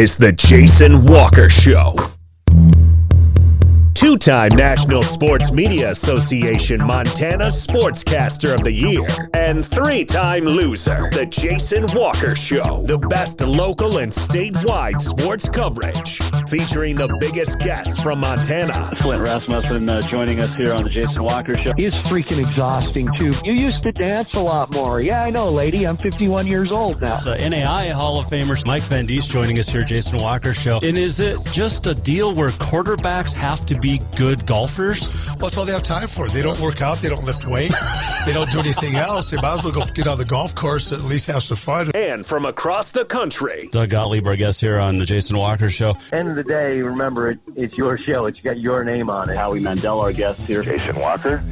is the Jason Walker Show. Two-time National Sports Media Association Montana Sportscaster of the Year and three-time loser, the Jason Walker Show. The best local and statewide sports coverage, featuring the biggest guests from Montana. Flint Rasmussen joining us here on the Jason Walker Show. He's freaking exhausting, too. You used to dance a lot more. Yeah, I know, lady. I'm 51 years old now. The NAI Hall of Famer Mike Van Diest joining us here, Jason Walker Show. And is it just a deal where quarterbacks have to be good golfers? Well, that's all they have time for. They don't work out. They don't lift weights. They don't do anything else. They might as well go get on the golf course and at least have some fun. And from across the country, Doug Gottlieb, our guest here on the Jason Walker Show. End of the day, remember, it's your show. It's got your name on it. Howie Mandel, our guest here. Jason Walker,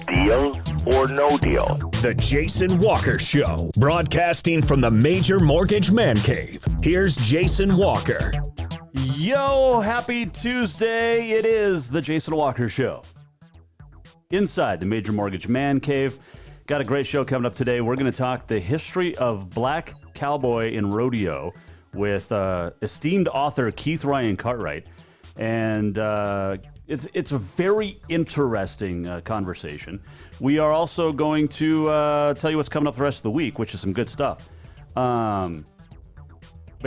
deal or no deal? the Jason Walker Show, broadcasting from the Major Mortgage Man Cave. Here's Jason Walker. Yo, happy Tuesday. It is the Jason Walker Show. Inside the Major Mortgage Man Cave. Got a great show coming up today. We're going to talk the history of black cowboy in rodeo with esteemed author Keith Ryan Cartwright. And it's a very interesting conversation. We are also going to tell you what's coming up the rest of the week, which is some good stuff. But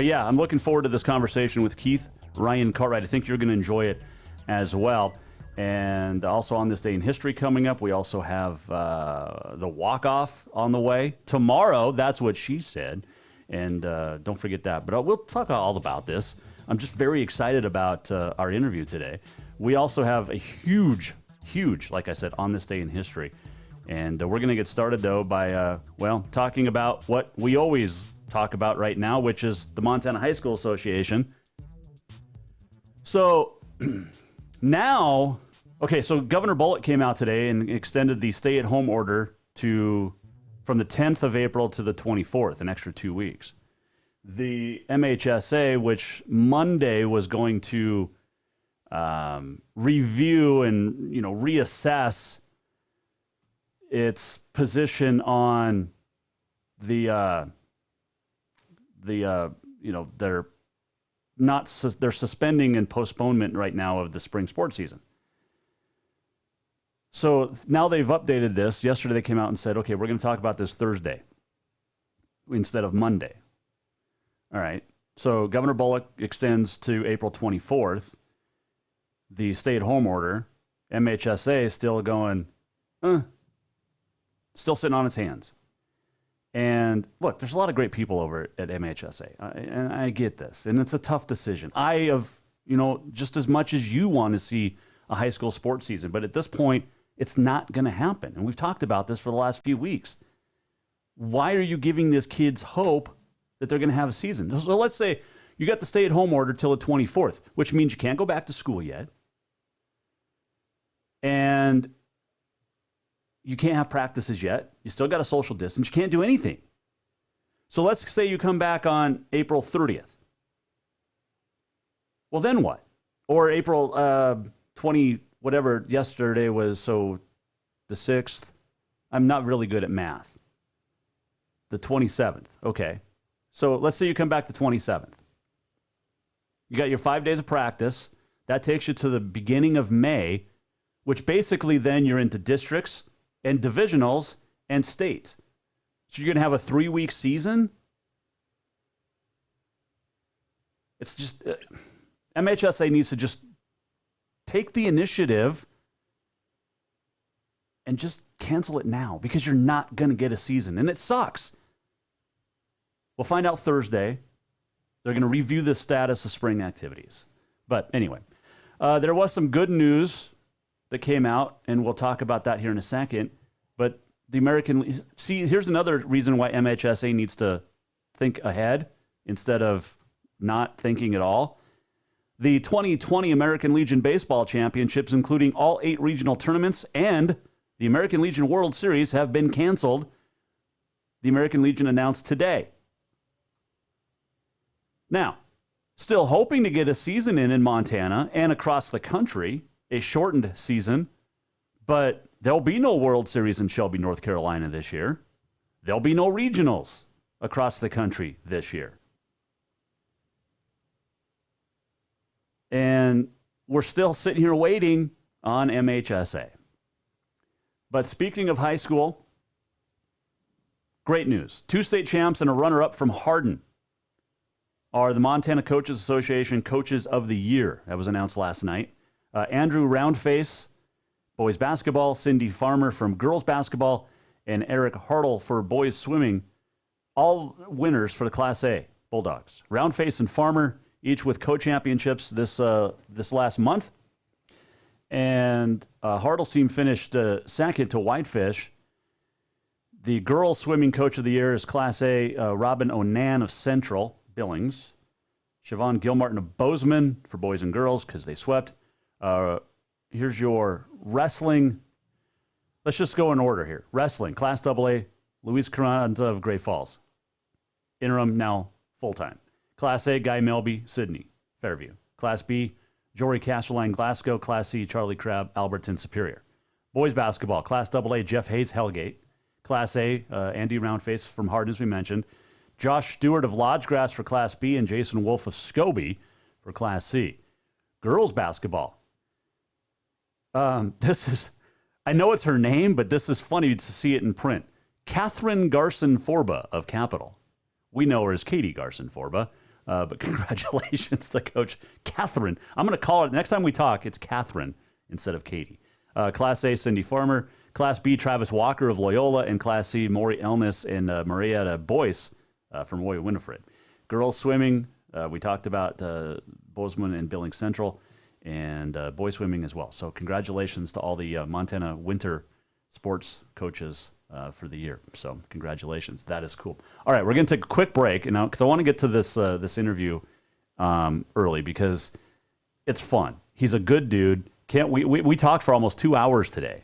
yeah, I'm looking forward to this conversation with Keith Ryan Cartwright. I think you're going to enjoy it as well. And also on this day in history coming up, we also have the walk-off on the way. Tomorrow, that's what she said. And don't forget that. But we'll talk all about this. I'm just very excited about our interview today. We also have a huge, like I said, on this day in history. And we're going to get started, though, by, talking about what we always talk about right now, which is the Montana High School Association. So now, so Governor Bullock came out today and extended the stay-at-home order from the 10th of April to the 24th, an extra 2 weeks. The MHSA, which Monday was going to review and reassess its position on they're suspending and postponement right now of the spring sports season. So now they've updated this. Yesterday they came out and said, okay, we're going to talk about this Thursday instead of Monday. All right. So Governor Bullock extends to April 24th the stay-at-home order. MHSA is still going, still sitting on its hands. And look, there's a lot of great people over at MHSA, and I get this, and it's a tough decision. I have, just as much as you want to see a high school sports season, but at this point, it's not going to happen. And we've talked about this for the last few weeks. Why are you giving these kids hope that they're going to have a season? So let's say you got the stay-at-home order till the 24th, which means you can't go back to school yet, and you can't have practices yet. You still got a social distance. You can't do anything. So let's say you come back on April 30th. Well, then what? Or April 20, whatever yesterday was, so the 6th. I'm not really good at math. The 27th. Okay. So let's say you come back the 27th. You got your 5 days of practice. That takes you to the beginning of May, which basically then you're into districts and divisionals and states. So you're going to have a 3-week season? It's just, MHSA needs to just take the initiative and just cancel it now, because you're not going to get a season. And it sucks. We'll find out Thursday. They're going to review the status of spring activities. But anyway, there was some good news that came out, and we'll talk about that here in a second. But here's another reason why MHSA needs to think ahead instead of not thinking at all. The 2020 American Legion Baseball Championships, including all 8 regional tournaments and the American Legion World Series, have been canceled. The American Legion announced today. Now, still hoping to get a season in Montana and across the country, a shortened season, but there'll be no World Series in Shelby, North Carolina this year. There'll be no regionals across the country this year. And we're still sitting here waiting on MHSA. But speaking of high school, great news. 2 state champs and a runner-up from Hardin are the Montana Coaches Association Coaches of the Year. That was announced last night. Andrew Roundface, boys basketball, Cindy Farmer from girls basketball, and Eric Hartle for boys swimming, all winners for the Class A Bulldogs. Roundface and Farmer, each with co-championships this last month. And Hartle's team finished second to Whitefish. The girls swimming coach of the year is Class A Robin Onan of Central Billings. Siobhan Gilmartin of Bozeman for boys and girls because they swept. Here's your wrestling. Let's just go in order here. Wrestling, Class AA, Luis Carranza of Great Falls. Interim, now full-time. Class A, Guy Melby, Sydney, Fairview. Class B, Jory Castelline, Glasgow. Class C, Charlie Crabb, Alberton, Superior. Boys basketball, Class AA, Jeff Hayes, Hellgate. Class A, Andy Roundface from Hardin, as we mentioned. Josh Stewart of Lodgegrass for Class B, and Jason Wolf of Scobie for Class C. Girls basketball. This is, I know it's her name, but this is funny to see it in print. Catherine Garson-Forba of Capital. We know her as Katie Garson-Forba, but congratulations to Coach Catherine. I'm going to call it, next time we talk, it's Catherine instead of Katie. Class A, Cindy Farmer. Class B, Travis Walker of Loyola. And Class C, Maury Elness and Marietta Boyce from Roy Winifred. Girls swimming, we talked about Bozeman and Billings Central, and boys swimming as well. So congratulations to all the Montana winter sports coaches for the year. So congratulations. That is cool. All right, we're going to take a quick break now because I want to get to this interview early because it's fun. He's a good dude. We talked for almost 2 hours today.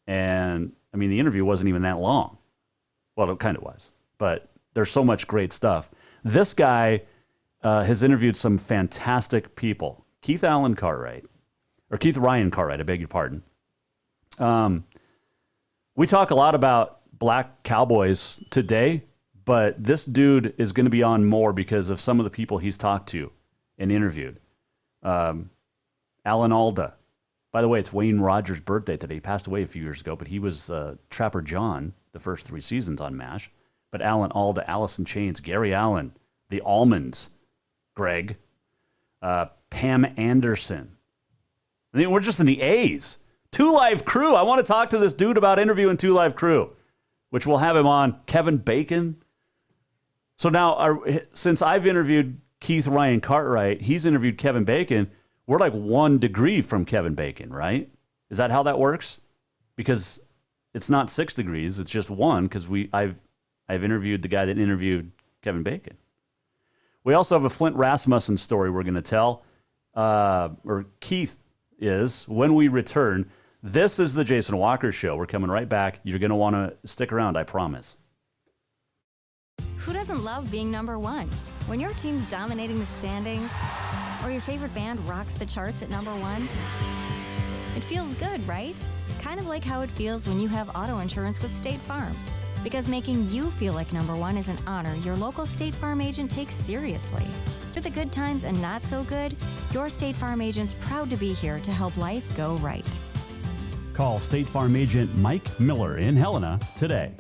And, I mean, the interview wasn't even that long. Well, it kind of was. But there's so much great stuff. This guy has interviewed some fantastic people. Keith Ryan Cartwright, I beg your pardon. We talk a lot about black cowboys today, but this dude is going to be on more because of some of the people he's talked to and interviewed. Alan Alda. By the way, it's Wayne Rogers' birthday today. He passed away a few years ago, but he was Trapper John the first 3 seasons on MASH. But Alan Alda, Allison Chains, Gary Allen, the Almonds, Greg, Pam Anderson. I mean, we're just in the A's. 2 Live Crew. I want to talk to this dude about interviewing 2 Live Crew, which we'll have him on. Kevin Bacon. So now, since I've interviewed Keith Ryan Cartwright, he's interviewed Kevin Bacon. We're like 1 degree from Kevin Bacon, right? Is that how that works? Because it's not 6 degrees, it's just 1 because I've interviewed the guy that interviewed Kevin Bacon. We also have a Flint Rasmussen story we're going to tell, or Keith is, when we return. This is the Jason Walker Show. We're coming right back. You're going to want to stick around, I promise. Who doesn't love being number one? When your team's dominating the standings, or your favorite band rocks the charts at number 1, it feels good, right? Kind of like how it feels when you have auto insurance with State Farm. Because making you feel like number 1 is an honor your local State Farm agent takes seriously. Through the good times and not so good, your State Farm agent's proud to be here to help life go right. Call State Farm agent Mike Miller in Helena today.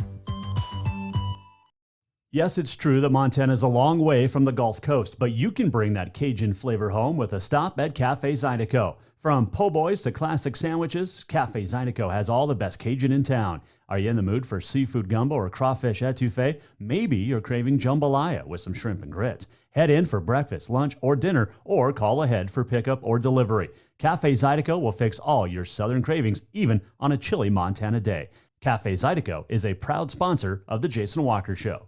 Yes, it's true that Montana is a long way from the Gulf Coast, but you can bring that Cajun flavor home with a stop at Cafe Zydeco. From po' boys to classic sandwiches, Cafe Zydeco has all the best Cajun in town. Are you in the mood for seafood gumbo or crawfish etouffee? Maybe you're craving jambalaya with some shrimp and grits. Head in for breakfast, lunch, or dinner, or call ahead for pickup or delivery. Cafe Zydeco will fix all your southern cravings, even on a chilly Montana day. Cafe Zydeco is a proud sponsor of The Jason Walker Show.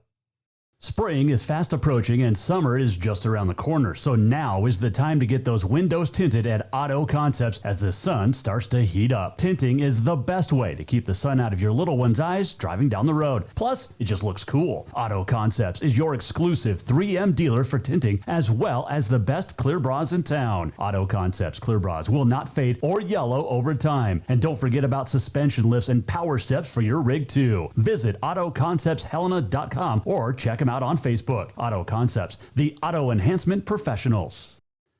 Spring is fast approaching and summer is just around the corner, so now is the time to get those windows tinted at Auto Concepts as the sun starts to heat up. Tinting is the best way to keep the sun out of your little one's eyes driving down the road. Plus, it just looks cool. Auto Concepts is your exclusive 3M dealer for tinting as well as the best clear bras in town. Auto Concepts clear bras will not fade or yellow over time. And don't forget about suspension lifts and power steps for your rig too. Visit AutoConceptsHelena.com or check them out on Facebook. Auto Concepts, the auto enhancement professionals.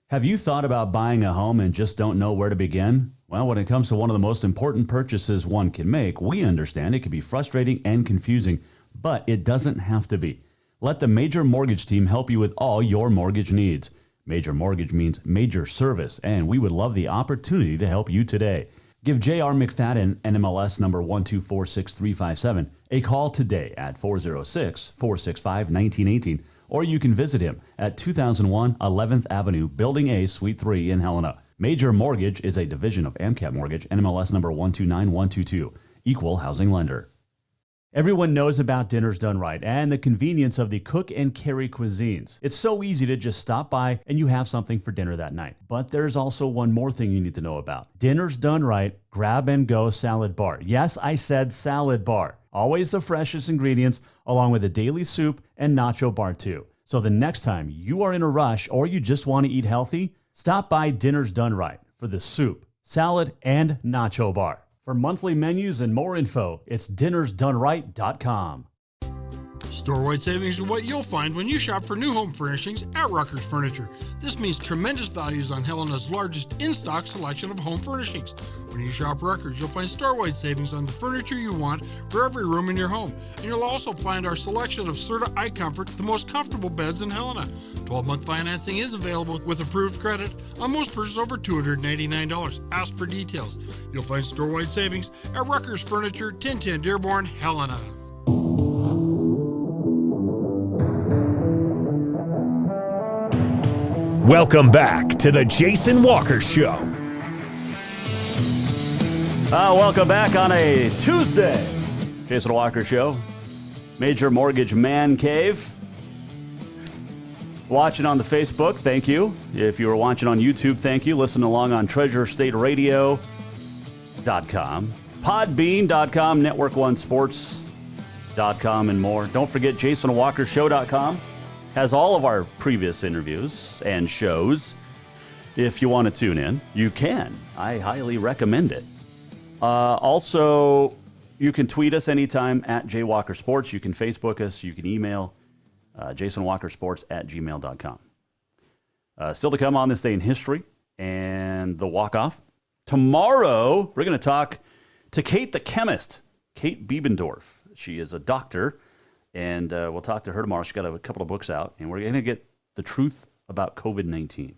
Have you thought about buying a home and just don't know where to begin? Well, when it comes to one of the most important purchases one can make, we understand it can be frustrating and confusing, but it doesn't have to be. Let the Major Mortgage team help you with all your mortgage needs. Major Mortgage means major service, and we would love the opportunity to help you today. Give J.R. McFadden, NMLS number 1246357, a call today at 406-465-1918, or you can visit him at 2001 11th Avenue, Building A, Suite 3 in Helena. Major Mortgage is a division of AMCAP Mortgage, NMLS number 129122, equal housing lender. Everyone knows about Dinners Done Right and the convenience of the cook and carry cuisines. It's so easy to just stop by and you have something for dinner that night. But there's also one more thing you need to know about. Dinners Done Right Grab and Go Salad Bar. Yes, I said salad bar. Always the freshest ingredients, along with a daily soup and nacho bar too. So the next time you are in a rush or you just want to eat healthy, stop by Dinners Done Right for the soup, salad, and nacho bar. For monthly menus and more info, it's dinnersdoneright.com. Store-wide savings are what you'll find when you shop for new home furnishings at Ruckers Furniture. This means tremendous values on Helena's largest in-stock selection of home furnishings. When you shop Ruckers, you'll find store-wide savings on the furniture you want for every room in your home. And you'll also find our selection of Serta iComfort, the most comfortable beds in Helena. 12-month financing is available with approved credit on most purchases over $299. Ask for details. You'll find store-wide savings at Ruckers Furniture, 1010 Dearborn, Helena. Welcome back to the Jason Walker Show. Welcome back on a Tuesday. Jason Walker Show. Major Mortgage Man Cave. Watching on the Facebook, thank you. If you were watching on YouTube, thank you. Listen along on TreasureStateRadio.com, Podbean.com, Network1Sports.com, and more. Don't forget JasonWalkerShow.com. Has all of our previous interviews and shows. If you want to tune in, you can. I highly recommend it. Also, you can tweet us anytime at JWalkerSports. You can Facebook us. You can email JasonWalkerSports@gmail.com. Still to come on this day in history and the walk-off. Tomorrow, we're going to talk to Kate the chemist, Kate Biebendorf. She is a doctor. And we'll talk to her tomorrow. She's got a couple of books out, and we're going to get the truth about COVID-19.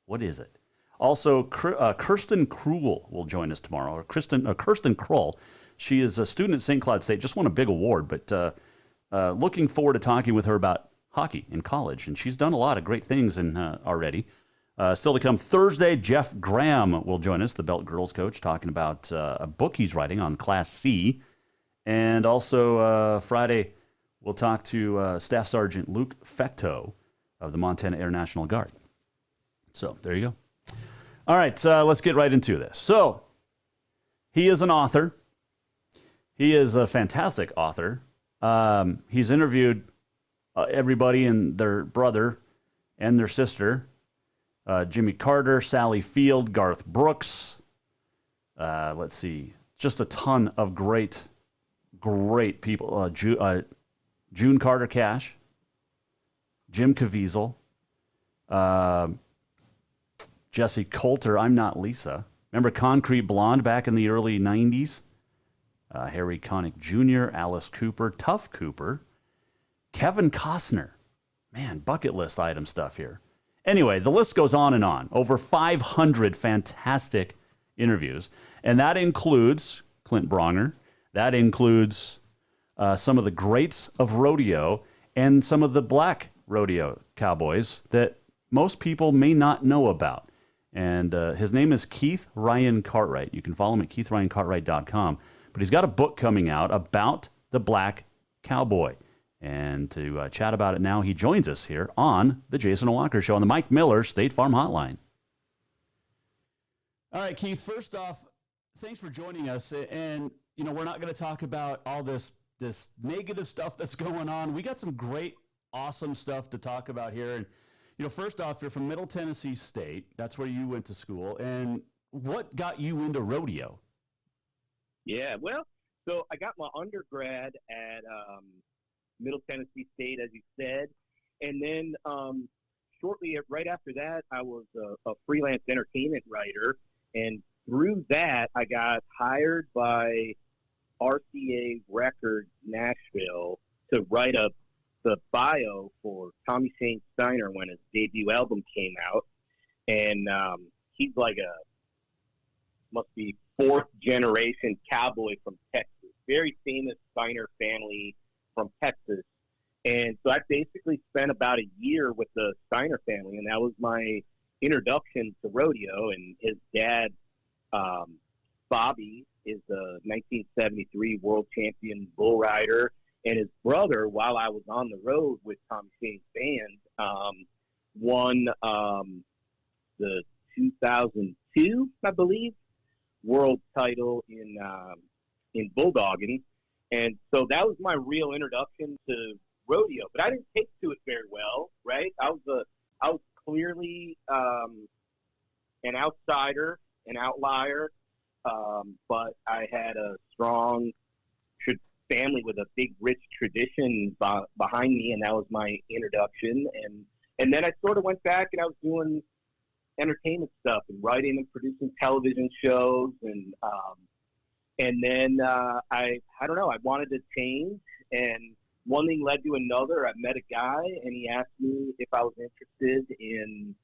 What is it? Also, Kirsten Krull will join us tomorrow, or Kirsten Krull. She is a student at St. Cloud State, just won a big award, but looking forward to talking with her about hockey in college. And she's done a lot of great things already. Still to come Thursday, Jeff Graham will join us, the Belt Girls coach, talking about a book he's writing on Class C. And also Friday, we'll talk to Staff Sergeant Luke Fecto of the Montana Air National Guard. So there you go. All right, let's get right into this. So he is an author. He is a fantastic author. He's interviewed everybody and their brother and their sister, Jimmy Carter, Sally Field, Garth Brooks. Let's see, just a ton of great people. June Carter Cash, Jim Caviezel, Jesse Coulter, I'm Not Lisa. Remember Concrete Blonde back in the early 90s? Harry Connick Jr., Alice Cooper, Tough Cooper, Kevin Costner. Man, bucket list item stuff here. Anyway, the list goes on and on. Over 500 fantastic interviews. And that includes Clint Bronger. That includes some of the greats of rodeo and some of the black rodeo cowboys that most people may not know about. And his name is Keith Ryan Cartwright. You can follow him at KeithRyanCartwright.com. But he's got a book coming out about the black cowboy. And to chat about it now, he joins us here on the Jason Walker Show on the Mike Miller State Farm Hotline. All right, Keith, first off, thanks for joining us. And, you know, we're not going to talk about all this negative stuff that's going on. We got some great, awesome stuff to talk about here. And, you know, first off, you're from Middle Tennessee State. That's where you went to school. And what got you into rodeo? Yeah, well, so I got my undergrad at Middle Tennessee State, as you said. And then shortly right after that, I was a freelance entertainment writer, and through that, I got hired by RCA Records Nashville to write the bio for Tommy Shane Steiner when his debut album came out. And he's like must be fourth generation cowboy from Texas, very famous Steiner family from Texas. And so I basically spent about a year with the Steiner family, and that was my introduction to rodeo. And his dad, Bobby, is a 1973 world champion bull rider, and his brother, while I was on the road with Tommy Shane's band, won the 2002, I believe, world title in bulldogging. And so that was my real introduction to rodeo. But I didn't take to it very well, right? I was clearly an outsider, an outlier, but I had a strong family with a big, rich tradition behind me, and that was my introduction. And then I sort of went back and I was doing entertainment stuff and writing and producing television shows, and then I don't know, I wanted to change, and one thing led to another. I met a guy, and he asked me if I was interested in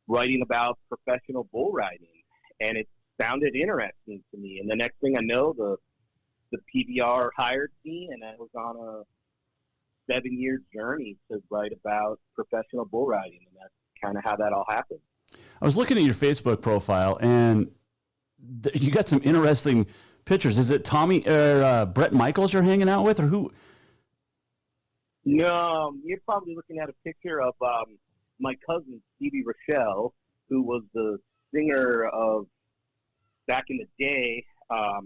writing about professional bull riding, and it sounded interesting to me. And the next thing I know, the PBR hired me, and I was on a 7-year journey to write about professional bull riding, and that's kind of how that all happened. I was looking at your Facebook profile, and you got some interesting pictures. Is it Tommy or Brett Michaels you're hanging out with, or who? No, you're probably looking at a picture of my cousin Stevie Rochelle, who was the singer of back in the day,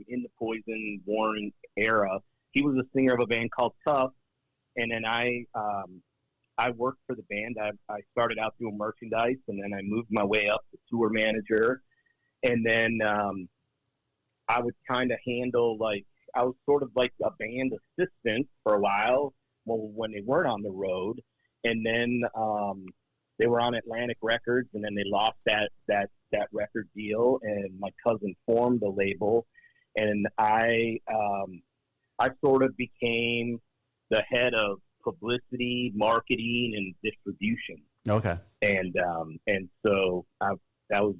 in the Poison Warren era. He was a singer of a band called Tough, and then I worked for the band. I started out doing merchandise, and then I moved my way up to tour manager, and then I would kind of handle, like, I was sort of like a band assistant for a while when they weren't on the road, and then they were on Atlantic Records, and then they lost that record deal, and my cousin formed the label, and I sort of became the head of publicity, marketing, and distribution. Okay. And so that was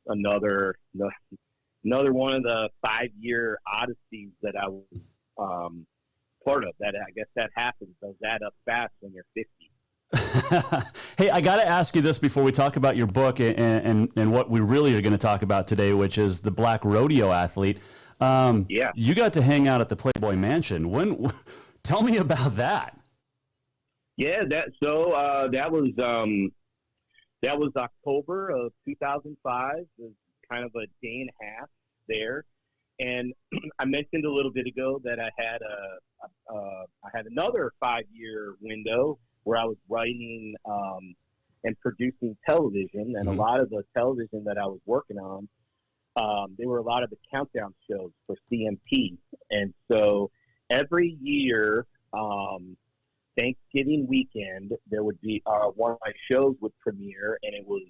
another one of the 5-year odysseys that I was part of. That I guess that happens. Those add up fast when you're 50. Hey, I got to ask you this before we talk about your book and what we really are going to talk about today, which is the Black Rodeo Athlete. Yeah. You got to hang out at the Playboy Mansion. Tell me about that. Yeah, that was October of 2005. It was kind of a day and a half there, and I mentioned a little bit ago that I had another 5-year window where I was writing and producing television, and a lot of the television that I was working on, they were a lot of the countdown shows for CMT, and so every year, Thanksgiving weekend, there would be one of my shows would premiere, and it was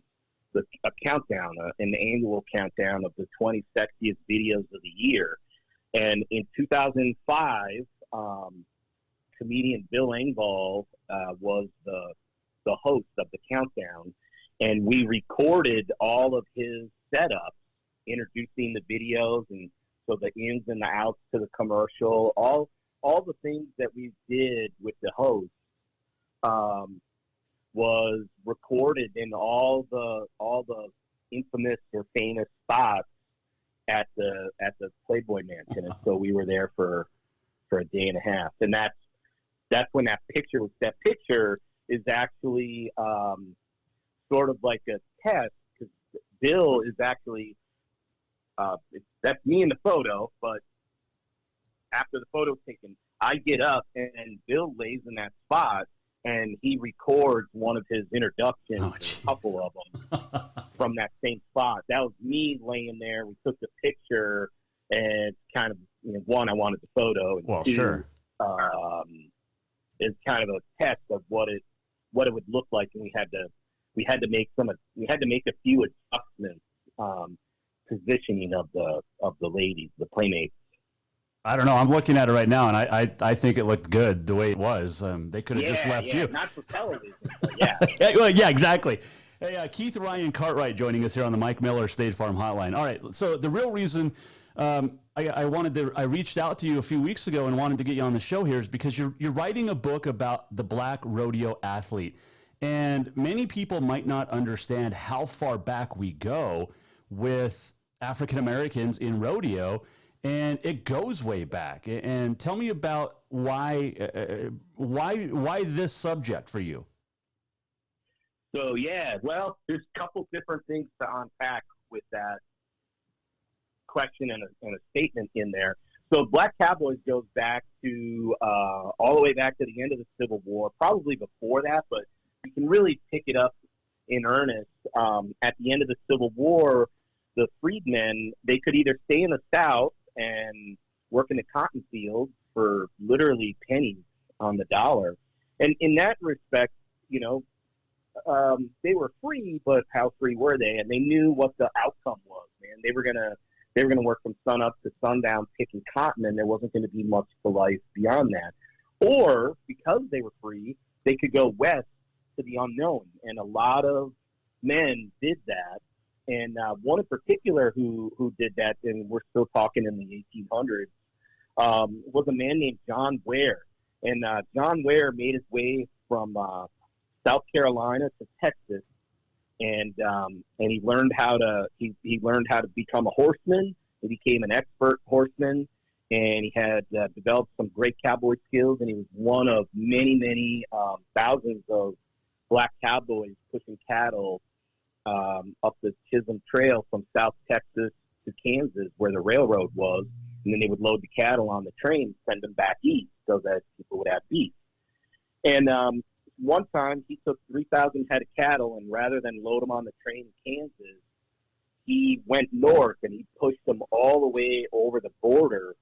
a countdown, an annual countdown of the 20 sexiest videos of the year. And in 2005, comedian Bill Engvall was the host of the countdown, and we recorded all of his setups, introducing the videos, and so the ins and the outs to the commercial, all the things that we did with the host was recorded in all the infamous or famous spots at the Playboy Mansion. And so we were there for a day and a half, and that's when that picture is actually sort of like a test, because Bill is actually that's me in the photo, but after the photo's taken, I get up and Bill lays in that spot, and he records one of his introductions, a couple of them, from that same spot. That was me laying there. We took the picture, and kind of, one, I wanted the photo, and two, sure. It's kind of a test of what what it would look like, and we had to make a few adjustments, positioning of the ladies, the playmates. I don't know. I'm looking at it right now, and I think it looked good the way it was. They could have just left you. Not for television, but yeah. Yeah, exactly. Hey, Keith Ryan Cartwright joining us here on the Mike Miller State Farm Hotline. All right, so the real reason I reached out to you a few weeks ago and wanted to get you on the show here is because you're writing a book about the black rodeo athlete, and many people might not understand how far back we go with African Americans in rodeo. And it goes way back. And tell me about why this subject for you. So well, there's a couple different things to unpack with that question and a statement in there. So Black Cowboys goes back to all the way back to the end of the Civil War, probably before that, but you can really pick it up in earnest at the end of the Civil War. The freedmen, they could either stay in the South and work in the cotton fields for literally pennies on the dollar. And in that respect, they were free, but how free were they? And they knew what the outcome was, man. They were gonna work from sun up to sundown picking cotton, and there wasn't going to be much to life beyond that. Or because they were free, they could go west to the unknown. And a lot of men did that. And one in particular who did that, and we're still talking in the 1800s, was a man named John Ware. And John Ware made his way from South Carolina to Texas, and he learned how to become a horseman. He became an expert horseman, and he had developed some great cowboy skills. And he was one of many thousands of black cowboys pushing cattle up the Chisholm Trail from South Texas to Kansas, where the railroad was, and then they would load the cattle on the train and send them back east so that people would have beef. And one time he took 3,000 head of cattle, and rather than load them on the train in Kansas, he went north and he pushed them all the way over the border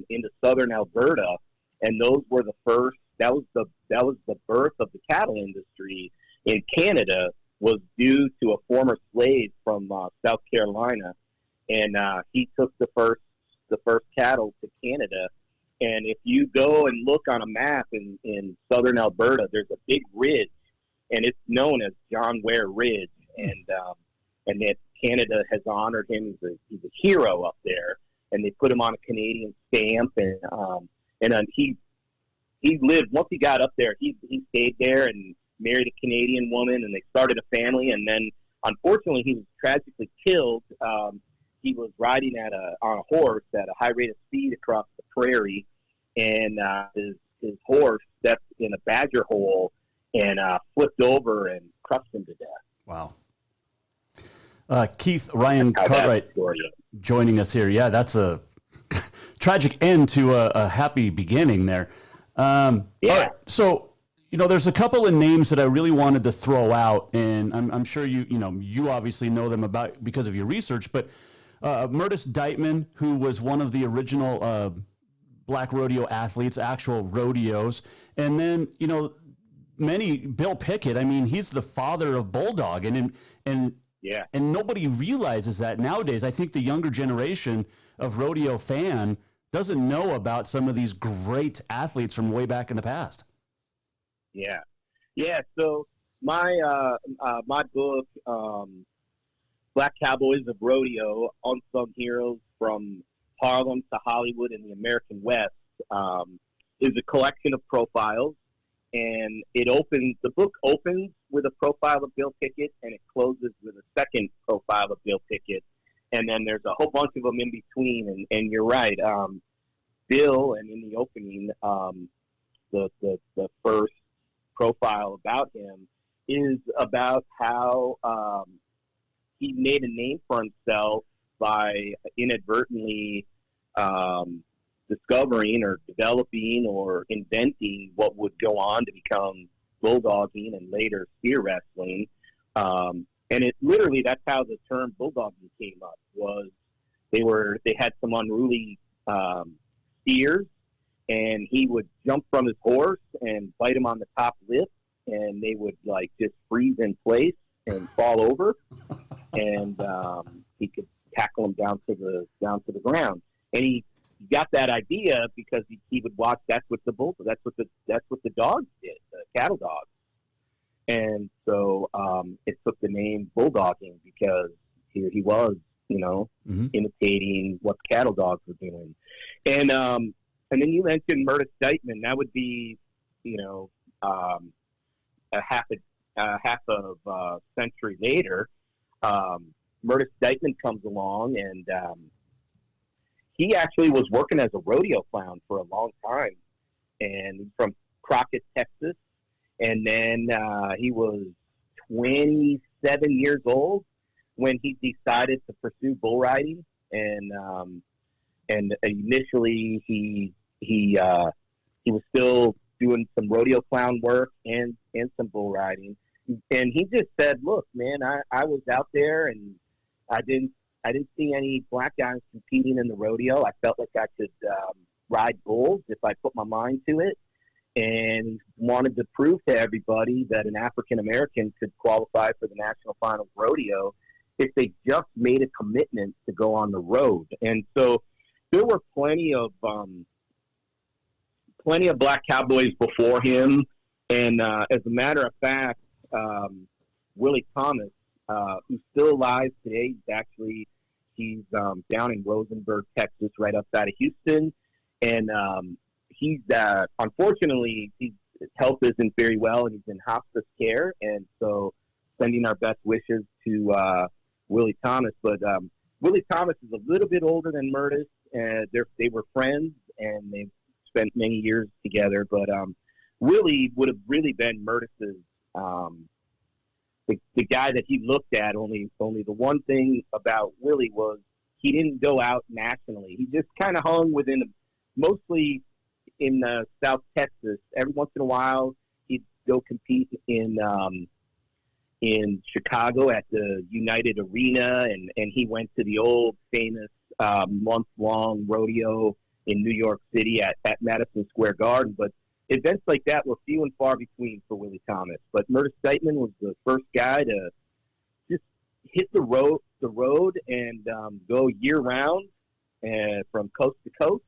into southern Alberta, and those were the first. That was the birth of the cattle industry in Canada. Was due to a former slave from South Carolina, and he took the first cattle to Canada. And if you go and look on a map in southern Alberta, there's a big ridge, and it's known as John Ware Ridge, and that Canada has honored him. He's a hero up there, and they put him on a Canadian stamp, and he lived. Once he got up there, he stayed there and married a Canadian woman, and they started a family. And then, unfortunately, he was tragically killed. He was riding on a horse at a high rate of speed across the prairie, and his horse stepped in a badger hole and flipped over and crushed him to death. Wow. Keith Ryan Cartwright joining us here. Yeah, that's a tragic end to a happy beginning there. All right, so there's a couple of names that I really wanted to throw out, and I'm sure you obviously know them about because of your research, but Murtis Deitman, who was one of the original black rodeo athletes, actual rodeos, and then Bill Pickett. I mean, he's the father of Bulldog, and nobody realizes that nowadays. I think the younger generation of rodeo fan doesn't know about some of these great athletes from way back in the past. Yeah. So my book, Black Cowboys of Rodeo: Unsung Heroes from Harlem to Hollywood and the American West, is a collection of profiles, and the book opens with a profile of Bill Pickett, and it closes with a second profile of Bill Pickett, and then there's a whole bunch of them in between. And you're right, Bill, and in the opening, the first profile about him is about how he made a name for himself by inadvertently discovering or developing or inventing what would go on to become bulldogging and later steer wrestling. And it literally, that's how the term bulldogging came up, was they had some unruly steers, and he would jump from his horse and bite him on the top lip and they would like just freeze in place and fall over, and he could tackle them down to the ground. And he got that idea because he would watch. That's what the dogs did, the cattle dogs. And so it took the name bulldogging because here he was, imitating what cattle dogs were doing. And then you mentioned Meredith Deitman. That would be, a half of a century later. Meredith Deitman comes along, and he actually was working as a rodeo clown for a long time, and he's from Crockett, Texas. And then he was 27 years old when he decided to pursue bull riding. And initially he was still doing some rodeo clown work and some bull riding. And he just said, "Look, man, I was out there and I didn't see any black guys competing in the rodeo. I felt like I could ride bulls if I put my mind to it." And wanted to prove to everybody that an African-American could qualify for the National Finals Rodeo if they just made a commitment to go on the road. And so there were plenty of black cowboys before him. And as a matter of fact, Willie Thomas, who's still alive today, he's down in Rosenberg, Texas, right outside of Houston. And he's unfortunately, his health isn't very well, and he's in hospice care. And so, sending our best wishes to Willie Thomas. But Willie Thomas is a little bit older than Meredith, and they were friends, and they spent many years together. But Willie would have really been Meredith's the guy that he looked at. Only the one thing about Willie was he didn't go out nationally. He just kind of hung mostly in South Texas. Every once in a while, he'd go compete in Chicago at the United Arena, and he went to the old famous month-long rodeo in New York City at Madison Square Garden. But events like that were few and far between for Willie Thomas. But Meredith Deitman was the first guy to just hit the road and go year-round from coast to coast.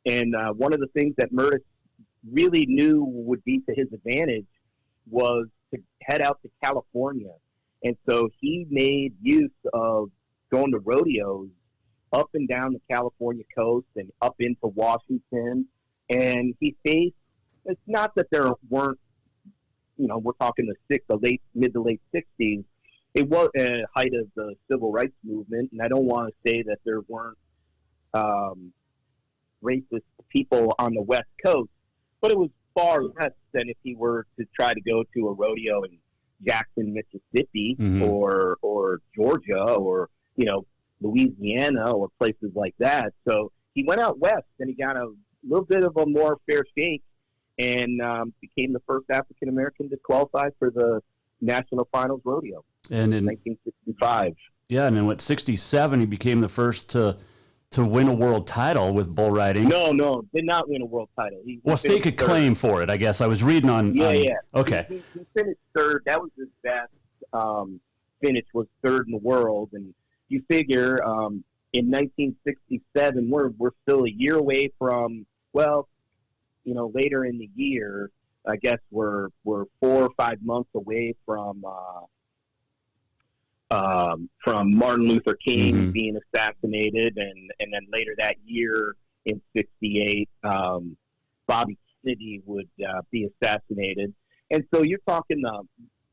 And one of the things that Meredith really knew would be to his advantage was to head out to California. And so he made use of going to rodeos up and down the California coast and up into Washington. And he faced, it's not that there weren't, we're talking mid to late 60s. It was a height of the civil rights movement. And I don't want to say that there weren't racist people on the West Coast, but it was far less than if he were to try to go to a rodeo in Jackson, Mississippi, or Georgia, or Louisiana, or places like that. So he went out west, and he got a little bit of a more fair shake, and became the first African American to qualify for the National Finals Rodeo in 1965. Yeah, and in 67 he became the first to win a world title with bull riding. No, did not win a world title. He stake a claim for it, I guess. I was reading on... Yeah. Okay. He finished third. That was his best finish, was third in the world. And you figure in 1967, we're still a year away from, later in the year, I guess we're 4 or 5 months away from Martin Luther King being assassinated, and then later that year in 68, Bobby Kennedy would be assassinated. And so you're talking,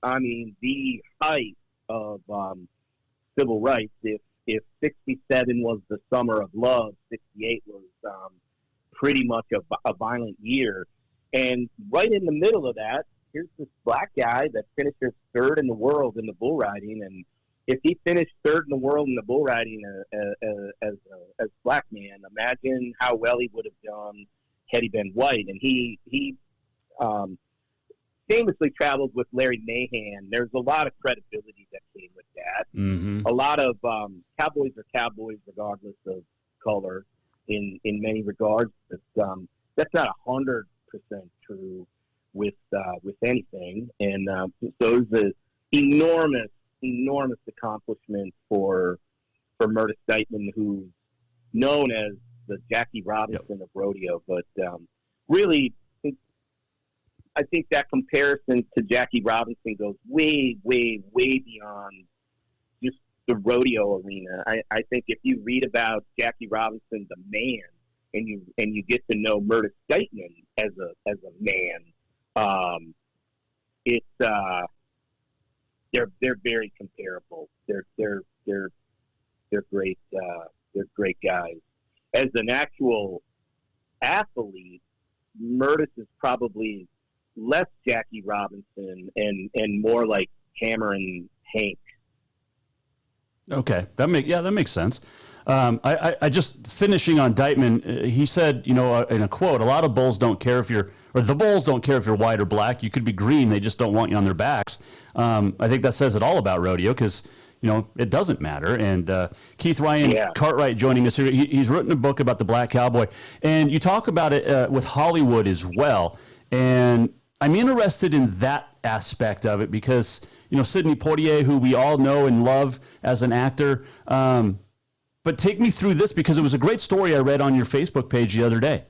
the height of civil rights. If 67 was the summer of love, 68 was pretty much a violent year. And right in the middle of that, here's this black guy that finished third in the world in the bull riding. And if he finished third in the world in the bull riding as a black man, imagine how well he would have done had he been white. And he famously traveled with Larry Mahan. There's a lot of credibility that came with that. A lot of cowboys are cowboys regardless of color in many regards. But, that's not 100% true anything. And so it was an enormous accomplishment for Murtis Deitman, who's known as the Jackie Robinson of rodeo. But really, I think that comparison to Jackie Robinson goes way, way, way beyond just the rodeo arena. I think if you read about Jackie Robinson, the man, and you get to know Murtis Deitman as a man, they're very comparable. They're great. They're great guys. As an actual athlete, Murtis is probably less Jackie Robinson and more like Hammer and Hank. Okay, that makes sense. I just finishing on Deitman. He said, in a quote, a lot of bulls don't care the bulls don't care if you're white or black. You could be green; they just don't want you on their backs. I think that says it all about rodeo because it doesn't matter. And Keith Ryan Cartwright joining us here. He's written a book about the black cowboy, and you talk about it with Hollywood as well. And I'm interested in that aspect of it because Sidney Poitier, who we all know and love as an actor. But take me through this because it was a great story I read on your Facebook page the other day.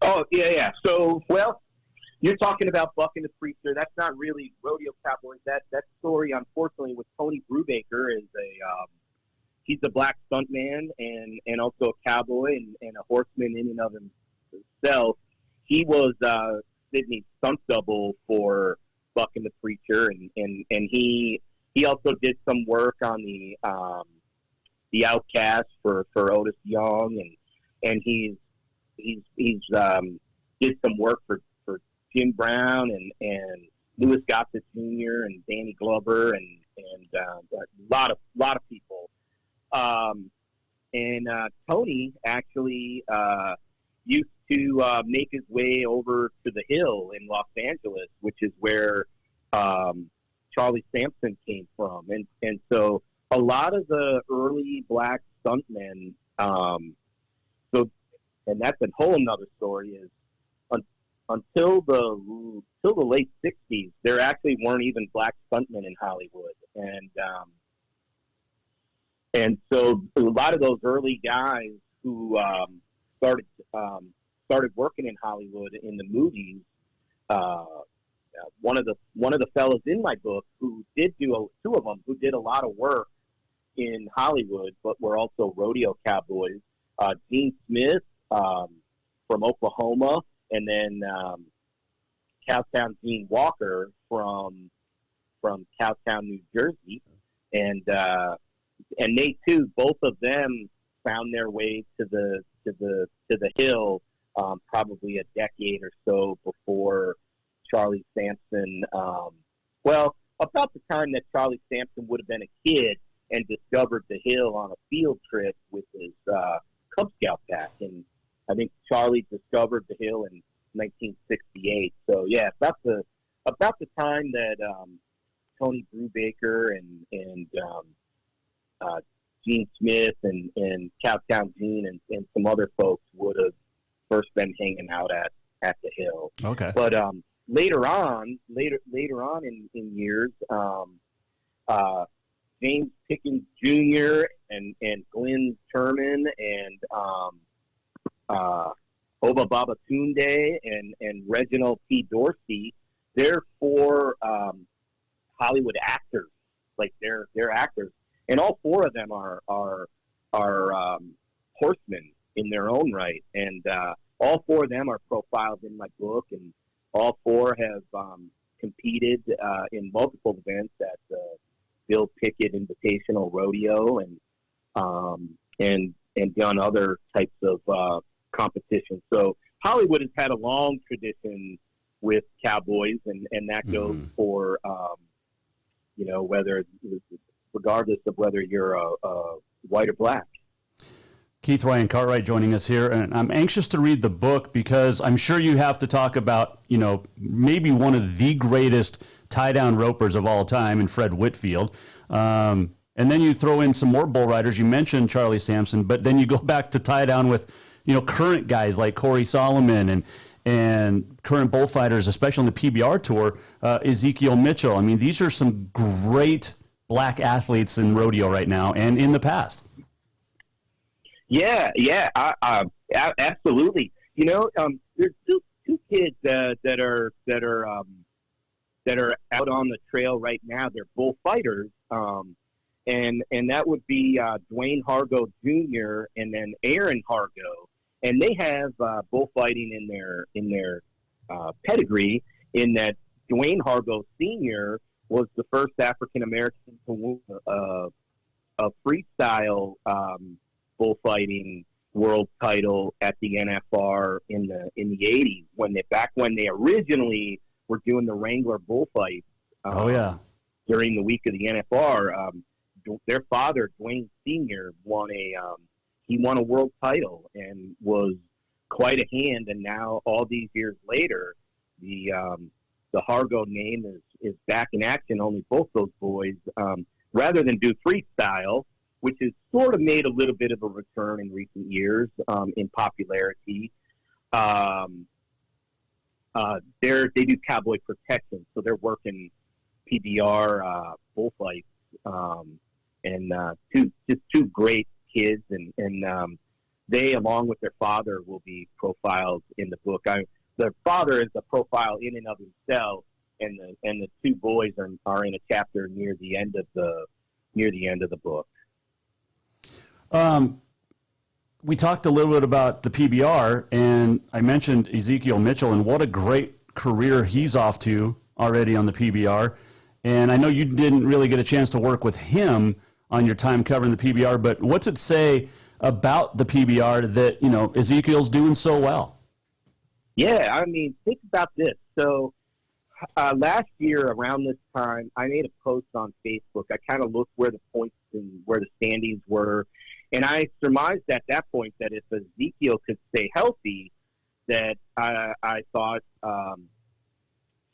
Oh, yeah. So, well, you're talking about Buck and the Preacher. That's not really rodeo cowboys. That story, unfortunately, with Tony Brubaker he's a black stuntman and also a cowboy and a horseman in and of himself. He was Sidney's stunt double for Buck and the Preacher, and he also did some work on the Outcast for Otis Young, and he's did some work for Jim Brown and Louis Gossett Jr. and Danny Glover and a lot of people. Tony actually used to make his way over to the Hill in Los Angeles, which is where Charlie Sampson came from, and so a lot of the early black stuntmen. And that's a whole another story. Is until the late '60s, there actually weren't even black stuntmen in Hollywood, and so a lot of those early guys who started working in Hollywood in the movies. One of the fellows in my book who did two of them who did a lot of work in Hollywood, but were also rodeo cowboys. Gene Smith from Oklahoma, and then Cowtown Gene Walker from Cowtown, New Jersey, and they too, both of them found their way to the Hill probably a decade or so before Charlie Sampson. About the time that Charlie Sampson would have been a kid and discovered the Hill on a field trip with his Cub Scout pack, and I think Charlie discovered the Hill in 1968. So yeah, about the time that Tony Brubaker and Gene Smith and Cowtown Gene and some other folks would have first been hanging out at the Hill. Okay, but later on in years, James Pickens Jr. and Glenn Turman and Oba Babatunde and Reginald P. Dorsey, they're four Hollywood actors. Like they're actors, and all four of them are horsemen in their own right, and all four of them are profiled in my book, and all four have competed in multiple events at the Bill Pickett Invitational Rodeo and done other types of competitions. So Hollywood has had a long tradition with cowboys, and that goes for regardless of whether you're a white or black. Keith Ryan Cartwright joining us here, and I'm anxious to read the book because I'm sure you have to talk about, maybe one of the greatest tie-down ropers of all time in Fred Whitfield. And then you throw in some more bull riders. You mentioned Charlie Sampson, but then you go back to tie down with, current guys like Corey Solomon and current bullfighters, especially on the PBR tour, Ezekiel Mitchell. I mean, these are some great black athletes in rodeo right now and in the past. Yeah, absolutely. You know, there's two kids that are out on the trail right now. They're bullfighters, and that would be Dwayne Hargo Jr. and then Aaron Hargo, and they have bullfighting in their pedigree. In that Dwayne Hargo Sr. was the first African American to win a freestyle bullfighting world title at the NFR in the 80s when they originally were doing the Wrangler bullfights. During the week of the NFR, their father Dwayne Sr. won a world title and was quite a hand. And now all these years later, the Hargo name is back in action. Only both those boys, rather than do freestyle, which has sort of made a little bit of a return in recent years in popularity. They do cowboy protection, so they're working PBR bullfights, and two great kids, and they, along with their father, will be profiled in the book. Their father is a profile in and of himself, and the two boys are in a chapter near the end of the book. We talked a little bit about the PBR, and I mentioned Ezekiel Mitchell, and what a great career he's off to already on the PBR. And I know you didn't really get a chance to work with him on your time covering the PBR, but what's it say about the PBR that, you know, Ezekiel's doing so well? Yeah, I mean, think about this. So last year around this time, I made a post on Facebook. I kind of looked where the points and where the standings were. And I surmised at that point that if Ezekiel could stay healthy, that I thought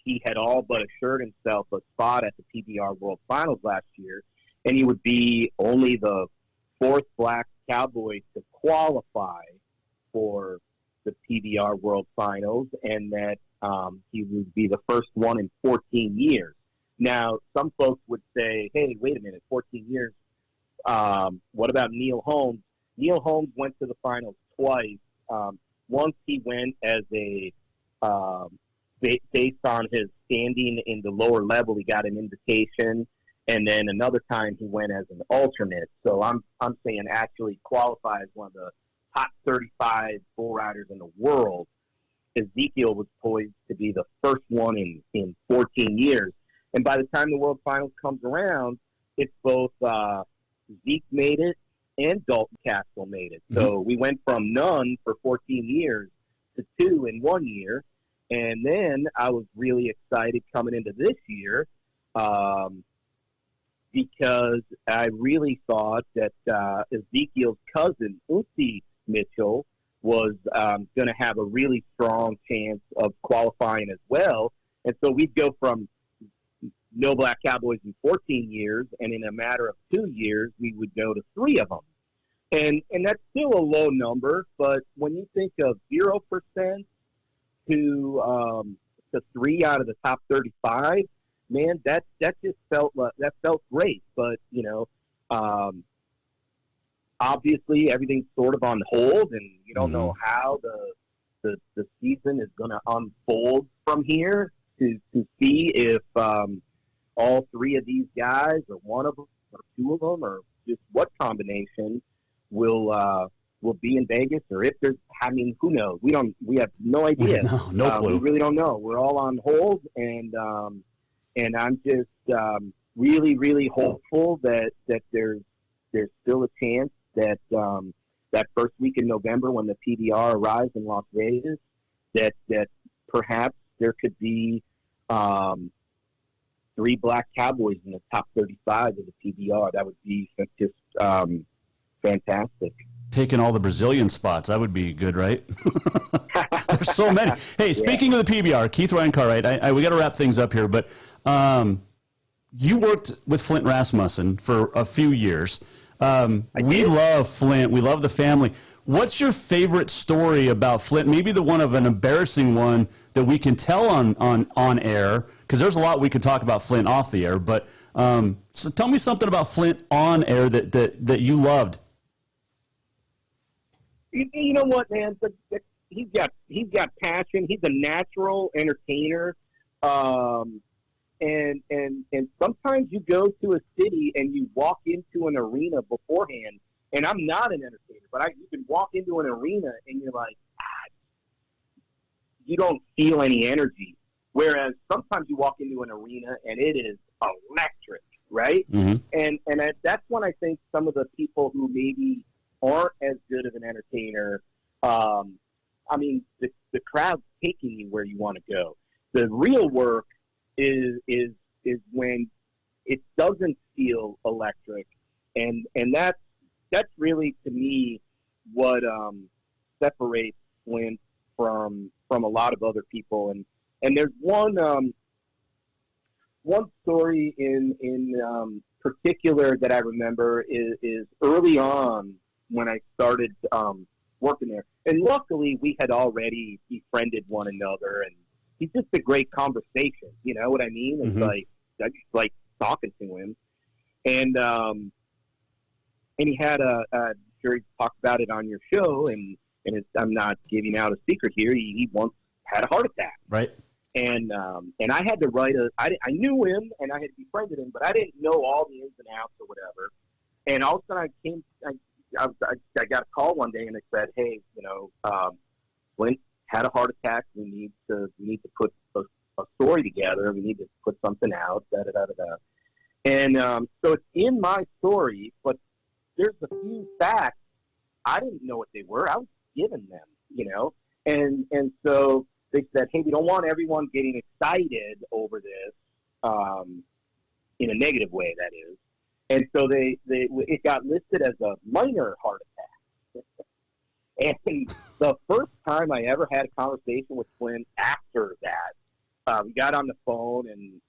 he had all but assured himself a spot at the PBR World Finals last year, and he would be only the fourth black cowboy to qualify for the PBR World Finals, and that he would be the first one in 14 years. Now, some folks would say, hey, wait a minute, 14 years. What about Neil Holmes? Neil Holmes went to the finals twice. Once he went as a based on his standing in the lower level, he got an invitation, and then another time he went as an alternate. So I'm saying actually qualified as one of the top 35 bull riders in the world. Ezekiel was poised to be the first one in 14 years. And by the time the World Finals comes around, it's both Zeke made it and Dalton Castle made it. So we went from none for 14 years to 2 in 1 year. And then I was really excited coming into this year because I really thought that Ezekiel's cousin, Uzi Mitchell, was going to have a really strong chance of qualifying as well. And so we'd go from no black cowboys in 14 years, and in a matter of 2 years, we would go to 3 of them. And that's still a low number, but when you think of 0% to 3 out of the top 35, man, that just felt great. But you know, obviously everything's sort of on hold, and you don't know how the season is going to unfold from here to see if all 3 of these guys, or one of them, or 2 of them, or just what combination will be in Vegas, or if there's, I mean, who knows? We have no idea. No clue. We really don't know. We're all on hold, and I'm just really, really hopeful that there's still a chance that that first week in November when the PBR arrives in Las Vegas, that perhaps there could be 3 black cowboys in the top 35 of the PBR. That would be just fantastic. Taking all the Brazilian spots, that would be good, right? There's so many. Hey, speaking of the PBR, Keith Ryan Cartwright, we got to wrap things up here, but you worked with Flint Rasmussen for a few years. We love Flint. We love the family. What's your favorite story about Flint? Maybe the one of an embarrassing one that we can tell on air, because there's a lot we could talk about Flint off the air. But so tell me something about Flint on air that you loved. You know what, man? He's got passion. He's a natural entertainer. And sometimes you go to a city and you walk into an arena beforehand, and I'm not an entertainer, but you can walk into an arena and you're like, you don't feel any energy. Whereas sometimes you walk into an arena and it is electric, right? Mm-hmm. And that's when I think some of the people who maybe aren't as good of an entertainer, I mean, the crowd's taking you where you want to go. The real work is when it doesn't feel electric, and that's really, to me, what separates Flint from a lot of other people. And there's one story in particular that I remember is early on when I started working there. And luckily, we had already befriended one another, and he's just a great conversation. You know what I mean? It's like I just like talking to him, and he had I'm sure he talked about it on your show, and I'm not giving out a secret here. He once had a heart attack, right? And I had to write I knew him and I had befriended him, but I didn't know all the ins and outs or whatever. And all of a sudden, I got a call one day and it said, "Hey, Flint had a heart attack. We need to put a story together. We need to put something out." Da da da da da. And so it's in my story, but there's a few facts I didn't know what they were. I was given them, and so they said, "Hey, we don't want everyone getting excited over this in a negative way, that is." And so it got listed as a minor heart attack. And the first time I ever had a conversation with Flynn after that, we got on the phone and,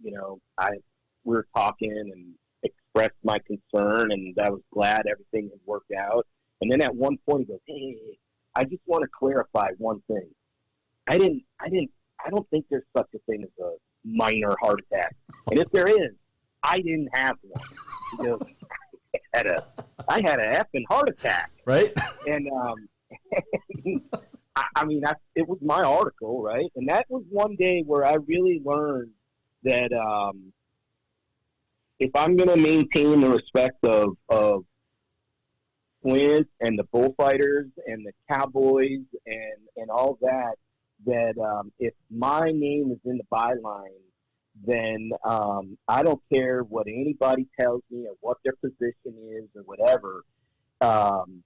we were talking and expressed my concern, and I was glad everything had worked out. And then at one point he goes, "Hey, I just want to clarify one thing. I don't think there's such a thing as a minor heart attack. And if there is, I didn't have one." He goes, I had a effing heart attack. Right. And, it was my article, right? And that was one day where I really learned that if I'm going to maintain the respect of Flint and the bullfighters and the cowboys and all that, if my name is in the byline, then I don't care what anybody tells me or what their position is or whatever. I'm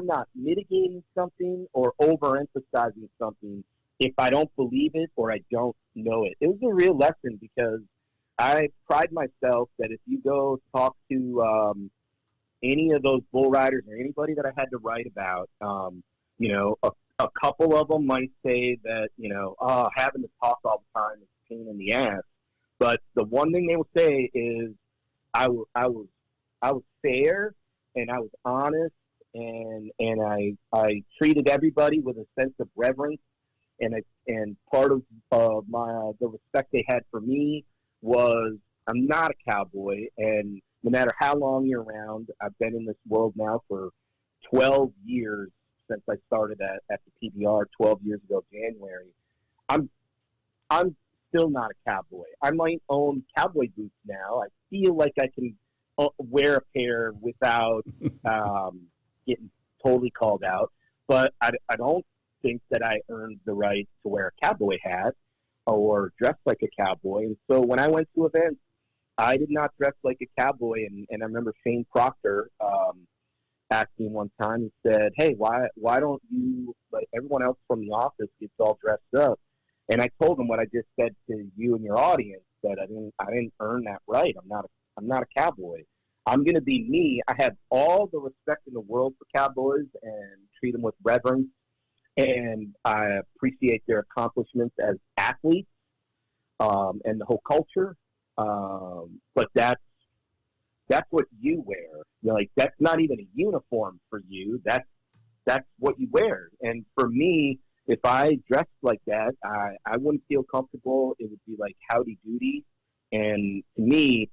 not mitigating something or overemphasizing something if I don't believe it or I don't know it. It was a real lesson because I pride myself that if you go talk to any of those bull riders or anybody that I had to write about, a couple of them might say that, having to talk all the time is a pain in the ass. But the one thing they will say is I was fair and I was honest and I treated everybody with a sense of reverence. And part of the respect they had for me was I'm not a cowboy, and no matter how long you're around, I've been in this world now for 12 years since I started at the PBR 12 years ago, January. I'm still not a cowboy. I might own cowboy boots now. I feel like I can wear a pair without getting totally called out, but I don't think that I earned the right to wear a cowboy hat or dress like a cowboy. And so when I went to events, I did not dress like a cowboy. And I remember Shane Proctor asked me one time, he said, "Hey, why don't you, like everyone else from the office, gets all dressed up?" And I told him what I just said to you and your audience, that I didn't earn that right. I'm not a cowboy. I'm going to be me. I have all the respect in the world for cowboys and treat them with reverence. And I appreciate their accomplishments as athletes and the whole culture. But that's that's what you wear. You're like, that's not even a uniform for you. That's what you wear. And for me, if I dressed like that, I wouldn't feel comfortable. It would be like howdy doody. And to me,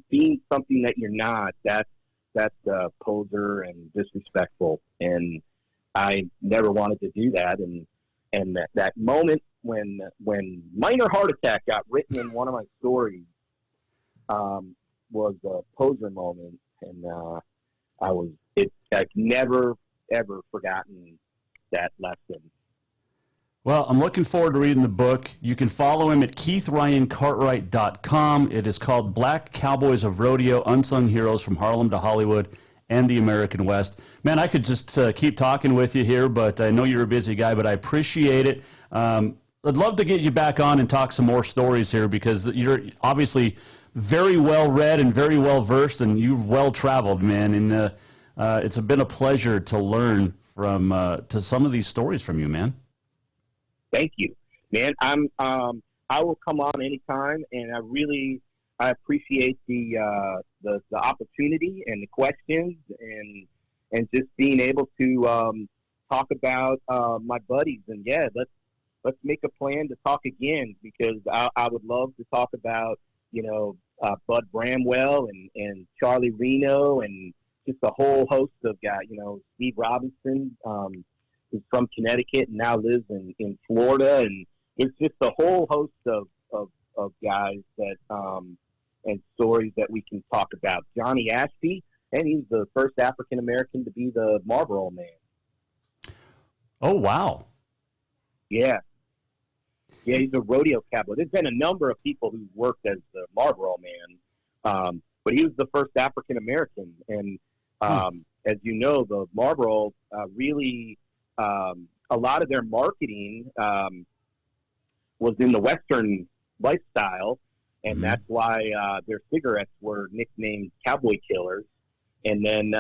being something that you're not, that's poser and disrespectful. And I never wanted to do that. And that moment when minor heart attack got written in one of my stories, was a poser moment. And, I've never, ever forgotten that lesson. Well, I'm looking forward to reading the book. You can follow him at KeithRyanCartwright.com. It is called Black Cowboys of Rodeo, Unsung Heroes from Harlem to Hollywood and the American West. Man, I could just keep talking with you here, but I know you're a busy guy, but I appreciate it. I'd love to get you back on and talk some more stories here, because you're obviously very well read and very well versed, and you've well traveled, man. And it's been a pleasure to learn from to some of these stories from you, man. Thank you, man. I will come on anytime, and I appreciate the opportunity and the questions, and just being able to talk about my buddies. And yeah, let's make a plan to talk again, because I would love to talk about Bud Bramwell and Charlie Reno, and just a whole host of guys. Steve Robinson, who's from Connecticut and now lives in Florida, and there's just a whole host of guys that and stories that we can talk about. Johnny Ashby, and he's the first African American to be the Marlboro Man. Oh wow! Yeah, he's a rodeo cowboy. There's been a number of people who worked as the Marlboro Man, but he was the first African American. And as you know, the Marlboro really. A lot of their marketing was in the Western lifestyle, and that's why their cigarettes were nicknamed Cowboy Killers. And then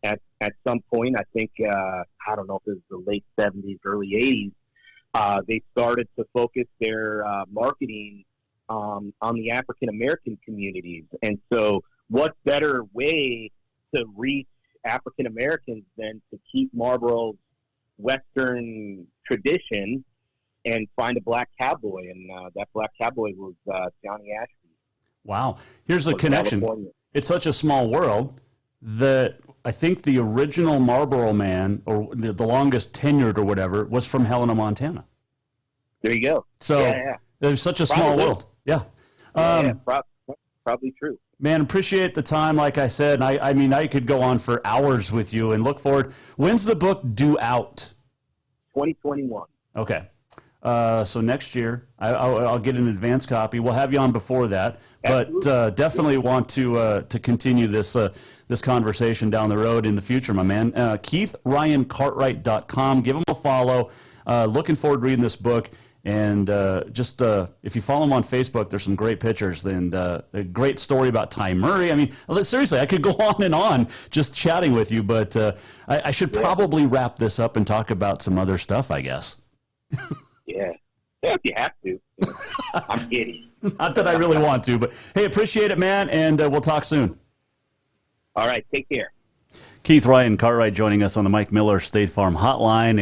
at some point, I think, I don't know if it was the late 70s, early 80s, they started to focus their marketing on the African-American communities. And so what better way to reach African-Americans than to keep Marlboro's Western tradition and find a black cowboy, and that black cowboy was Johnny Ashby. Wow. Here's the connection. California. It's such a small world that I think the original Marlboro Man, or the longest tenured or whatever, was from Helena, Montana. There you go. So there's such a small world. Yeah. Probably true. Man, appreciate the time, like I said. I mean, I could go on for hours with you, and look forward. When's the book due out? 2021. Okay. So next year, I'll get an advance copy. We'll have you on before that, but definitely want to continue this conversation down the road in the future, my man. KeithRyanCartwright.com. Give him a follow. Looking forward to reading this book. And just if you follow him on Facebook, there's some great pictures and a great story about Ty Murray. I mean, seriously, I could go on and on just chatting with you, but I should probably wrap this up and talk about some other stuff, I guess. Yeah, if you have to. I'm kidding. Not that I really want to, but hey, appreciate it, man, and we'll talk soon. All right, take care. Keith Ryan Cartwright joining us on the Mike Miller State Farm Hotline.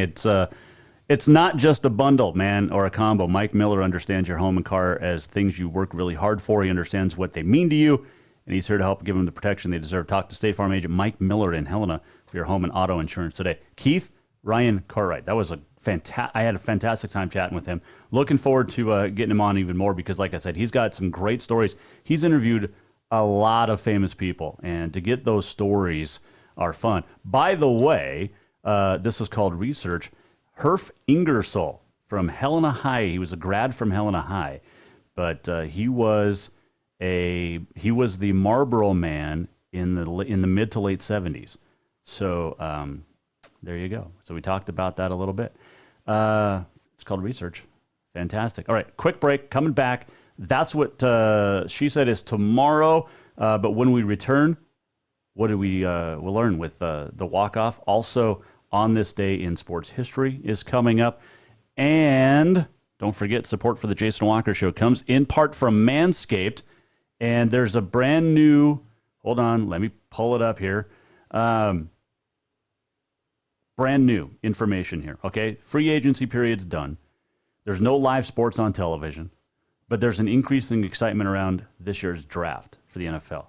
It's not just a bundle, man, or a combo. Mike Miller understands your home and car as things you work really hard for. He understands what they mean to you, and he's here to help give them the protection they deserve. Talk to State Farm agent Mike Miller in Helena for your home and auto insurance today. Keith Ryan Cartwright. That was I had a fantastic time chatting with him. Looking forward to getting him on even more because, like I said, he's got some great stories. He's interviewed a lot of famous people, and to get those stories are fun. By the way, this is called research. Herf Ingersoll from Helena High. He was a grad from Helena High, but he was the Marlboro Man in the mid to late 70s. So there you go. So we talked about that a little bit. It's called research. Fantastic. All right, quick break. Coming back. That's what she said is tomorrow. But when we return, what do we'll learn with the walk-off? Also, on this day in sports history is coming up. And don't forget, support for the Jason Walker Show comes in part from Manscaped. And there's a brand new, Hold on, let me pull it up here. Brand new information here, okay? Free agency period's done. There's no live sports on television, but there's an increasing excitement around this year's draft for the NFL.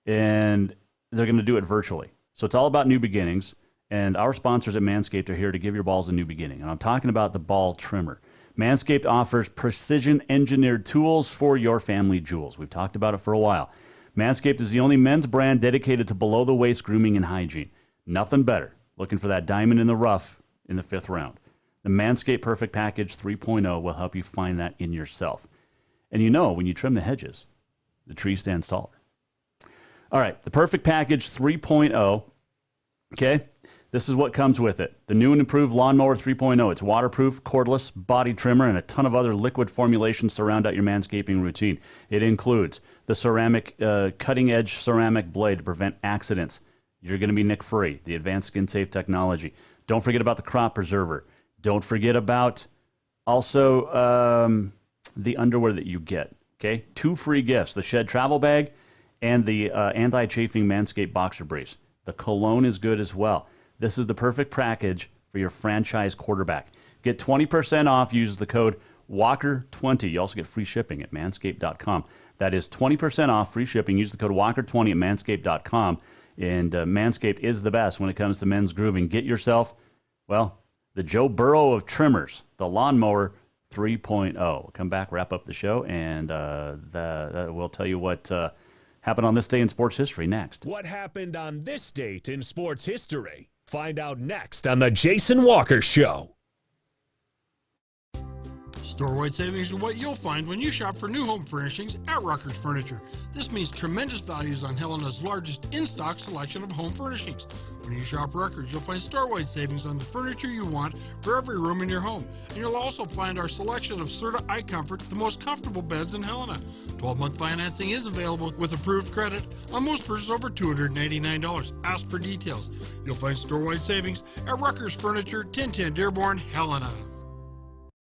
And they're going to do it virtually. So it's all about new beginnings. And our sponsors at Manscaped are here to give your balls a new beginning. And I'm talking about the ball trimmer. Manscaped offers precision-engineered tools for your family jewels. We've talked about it for a while. Manscaped is the only men's brand dedicated to below-the-waist grooming and hygiene. Nothing better. Looking for that diamond in the rough in the 5th round. The Manscaped Perfect Package 3.0 will help you find that in yourself. And you know, when you trim the hedges, the tree stands taller. All right, the Perfect Package 3.0, okay? This is what comes with it. The new and improved Lawnmower 3.0. It's waterproof, cordless, body trimmer, and a ton of other liquid formulations to round out your manscaping routine. It includes the ceramic, cutting-edge ceramic blade to prevent accidents. You're going to be nick-free. The advanced skin-safe technology. Don't forget about the crop preserver. Don't forget about also the underwear that you get, okay? 2 free gifts, the Shed Travel Bag and the anti-chafing Manscaped Boxer Briefs. The cologne is good as well. This is the perfect package for your franchise quarterback. Get 20% off. Use the code WALKER20. You also get free shipping at manscaped.com. That is 20% off, free shipping. Use the code WALKER20 at manscaped.com. And Manscaped is the best when it comes to men's grooming. Get yourself, well, the Joe Burrow of trimmers, the Lawnmower 3.0. We'll come back, wrap up the show, and we'll tell you what happened on this day in sports history next. What happened on this date in sports history? Find out next on The Jason Walker Show. Store-wide savings are what you'll find when you shop for new home furnishings at Ruckers Furniture. This means tremendous values on Helena's largest in-stock selection of home furnishings. When you shop Ruckers, you'll find store-wide savings on the furniture you want for every room in your home. And you'll also find our selection of Serta iComfort, the most comfortable beds in Helena. 12-month financing is available with approved credit on most purchases over $289. Ask for details. You'll find store-wide savings at Ruckers Furniture, 1010 Dearborn, Helena.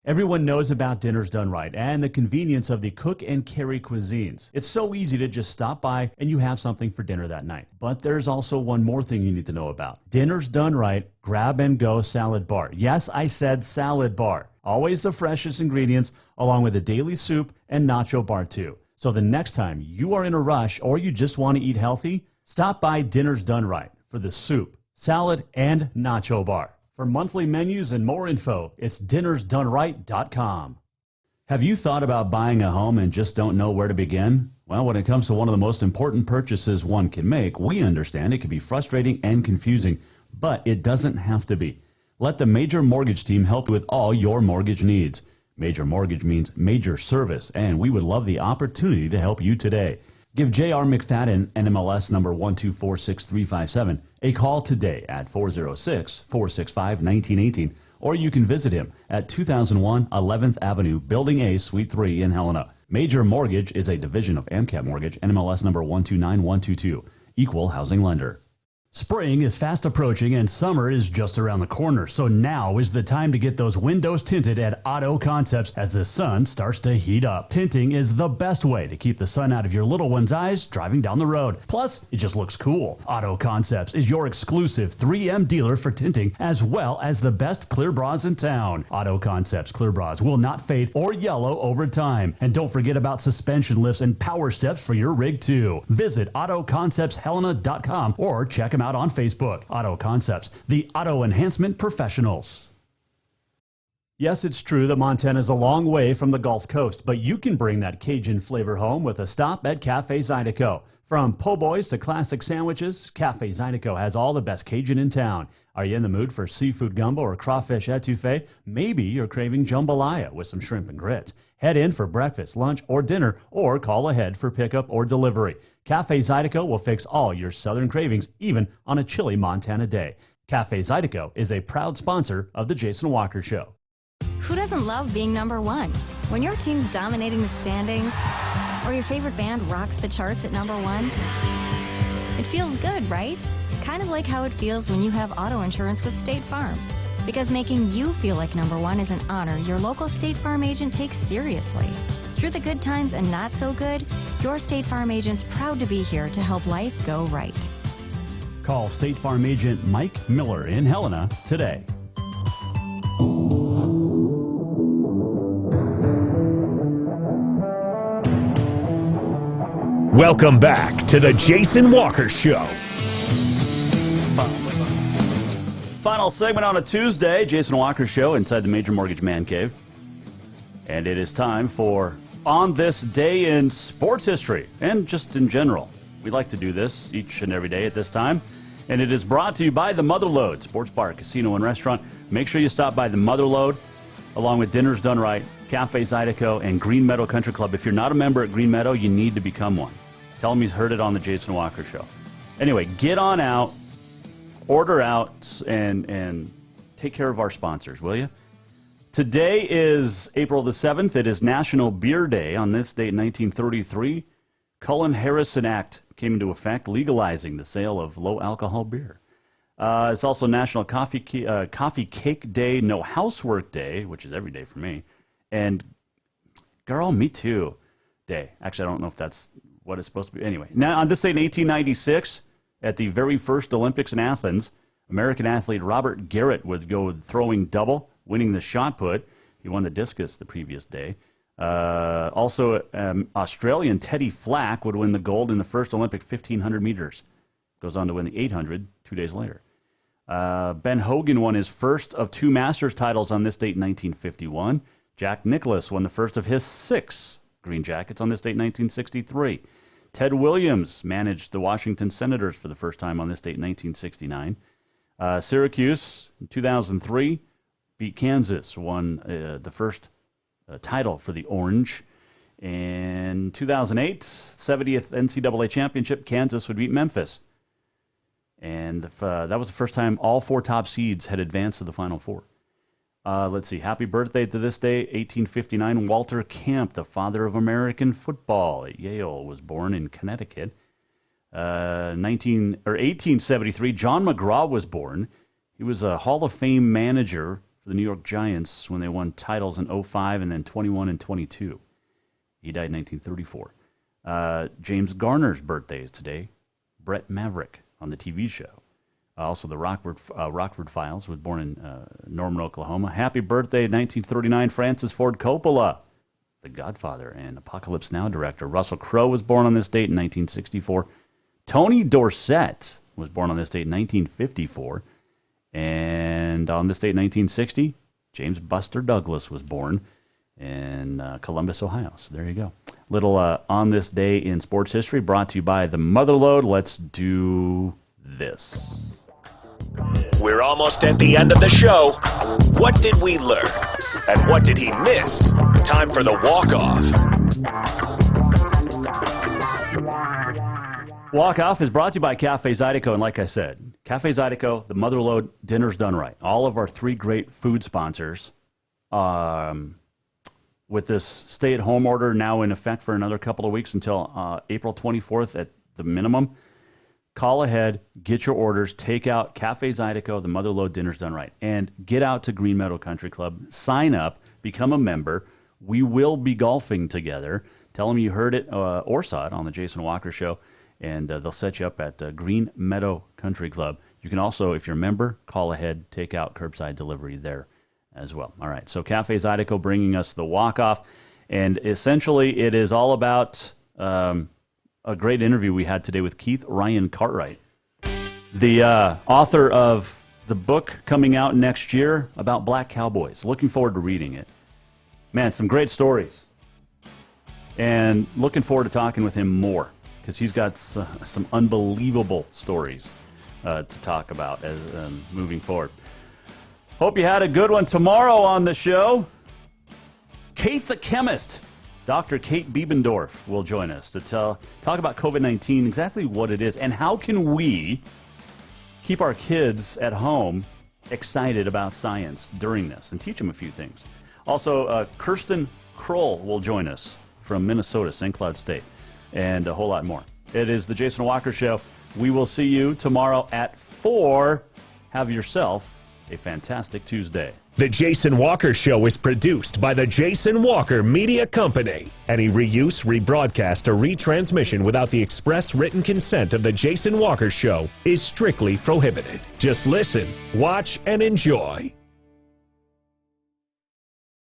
Everyone knows about Dinners Done Right and the convenience of the cook and carry cuisines. It's so easy to just stop by and you have something for dinner that night. But there's also one more thing you need to know about. Dinners Done Right Grab and Go Salad Bar. Yes, I said salad bar. Always the freshest ingredients along with a daily soup and nacho bar too. So the next time you are in a rush or you just want to eat healthy, stop by Dinners Done Right for the soup, salad, and nacho bar. For monthly menus and more info, it's dinnersdoneright.com. Have you thought about buying a home and just don't know where to begin? Well, when it comes to one of the most important purchases one can make, we understand it can be frustrating and confusing, but it doesn't have to be. Let the Major Mortgage team help you with all your mortgage needs. Major Mortgage means major service, and we would love the opportunity to help you today. Give J.R. McFadden, NMLS number 1246357, a call today at 406-465-1918, or you can visit him at 2001 11th Avenue, Building A, Suite 3 in Helena. Major Mortgage is a division of AMCAP Mortgage, NMLS number 129122, equal housing lender. Spring is fast approaching and summer is just around the corner, so now is the time to get those windows tinted at Auto Concepts as the sun starts to heat up. Tinting is the best way to keep the sun out of your little one's eyes driving down the road. Plus, it just looks cool. Auto Concepts is your exclusive 3M dealer for tinting as well as the best clear bras in town. Auto Concepts clear bras will not fade or yellow over time. And don't forget about suspension lifts and power steps for your rig too. Visit AutoConceptsHelena.com or check them out on Facebook. Auto Concepts, the auto enhancement professionals. Yes, it's true that Montana is a long way from the Gulf Coast, but you can bring that Cajun flavor home with a stop at Cafe Zydeco. From po' boys to classic sandwiches, Cafe Zydeco has all the best Cajun in town. Are you in the mood for seafood gumbo or crawfish etouffee? Maybe you're craving jambalaya with some shrimp and grits. Head in for breakfast, lunch, or dinner, or call ahead for pickup or delivery. Cafe Zydeco will fix all your southern cravings, even on a chilly Montana day. Cafe Zydeco is a proud sponsor of The Jason Walker Show. Who doesn't love being number one? When your team's dominating the standings, or your favorite band rocks the charts at number one, it feels good, right? Kind of like how it feels when you have auto insurance with State Farm. Because making you feel like number one is an honor your local State Farm agent takes seriously. Through the good times and not so good, your State Farm agent's proud to be here to help life go right. Call State Farm agent Mike Miller in Helena today. Welcome back to the Jason Walker Show. Final segment on a Tuesday, Jason Walker Show inside the Major Mortgage Man Cave. And it is time for On This Day in Sports History, and just in general. We like to do this each and every day at this time. And it is brought to you by the Motherlode Sports Bar, Casino, and Restaurant. Make sure you stop by the Motherlode, along with Dinners Done Right, Cafe Zydeco, and Green Meadow Country Club. If you're not a member at Green Meadow, you need to become one. Tell him he's heard it on the Jason Walker Show. Anyway, get on out, order out, and take care of our sponsors, will you? Today is April the 7th. It is National Beer Day. On this date in 1933, Cullen-Harrison Act came into effect, legalizing the sale of low-alcohol beer. It's also National Coffee Cake Day, No Housework Day, which is every day for me, and Girl, Me Too Day. Actually, I don't know if that's what it's supposed to be. Anyway, now on this date in 1896, at the very first Olympics in Athens, American athlete Robert Garrett would go throwing double, winning the shot put. He won the discus the previous day. Also, Australian Teddy Flack would win the gold in the first Olympic 1,500 meters. Goes on to win the 800 2 days later. Ben Hogan won his first of 2 Masters titles on this date in 1951. Jack Nicklaus won the first of his 6 Green Jackets on this date in 1963. Ted Williams managed the Washington Senators for the first time on this date in 1969. Syracuse, in 2003, beat Kansas, won the first title for the Orange. In 2008, 70th NCAA Championship, Kansas would beat Memphis. And that was the first time all 4 top seeds had advanced to the Final Four. Let's see. Happy birthday to this day, 1859. Walter Camp, the father of American football at Yale, was born in Connecticut. 1873, John McGraw was born. He was a Hall of Fame manager for the New York Giants when they won titles in 05 and then 21 and 22. He died in 1934. James Garner's birthday is today. Brett Maverick on the TV show. Also, the Rockford Files was born in Norman, Oklahoma. Happy birthday, 1939, Francis Ford Coppola, the Godfather and Apocalypse Now director. Russell Crowe was born on this date in 1964. Tony Dorsett was born on this date in 1954. And on this date in 1960, James Buster Douglas was born in Columbus, Ohio. So there you go. Little On This Day in Sports History brought to you by the Motherlode. Let's do this. We're almost at the end of the show. What did we learn? And what did he miss? Time for the walk-off. Walk-off is brought to you by Cafe Zydeco, and like I said, Cafe Zydeco, the Motherlode, Dinners Done Right. All of our 3 great food sponsors, with this stay-at-home order now in effect for another couple of weeks until April 24th at the minimum. Call ahead, get your orders, take out Cafe Zydeco, the Motherlode, Dinners Done Right, and get out to Green Meadow Country Club. Sign up, become a member. We will be golfing together. Tell them you heard it or saw it on the Jason Walker Show, and they'll set you up at Green Meadow Country Club. You can also, if you're a member, call ahead, take out curbside delivery there as well. All right, so Cafe Zydeco bringing us the walk-off, and essentially it is all about a great interview we had today with Keith Ryan Cartwright, the author of the book coming out next year about black cowboys. Looking forward to reading it. Man, some great stories. And looking forward to talking with him more, because he's got some unbelievable stories to talk about as moving forward. Hope you had a good one. Tomorrow on the show, Kate the Chemist, Dr. Kate Biebendorf will join us to talk about COVID-19, exactly what it is, and how can we keep our kids at home excited about science during this and teach them a few things. Also, Kirsten Kroll will join us from Minnesota, St. Cloud State, and a whole lot more. It is the Jason Walker Show. We will see you tomorrow at 4. Have yourself a fantastic Tuesday. The Jason Walker Show is produced by the Jason Walker Media Company. Any reuse, rebroadcast, or retransmission without the express written consent of the Jason Walker Show is strictly prohibited. Just listen, watch, and enjoy.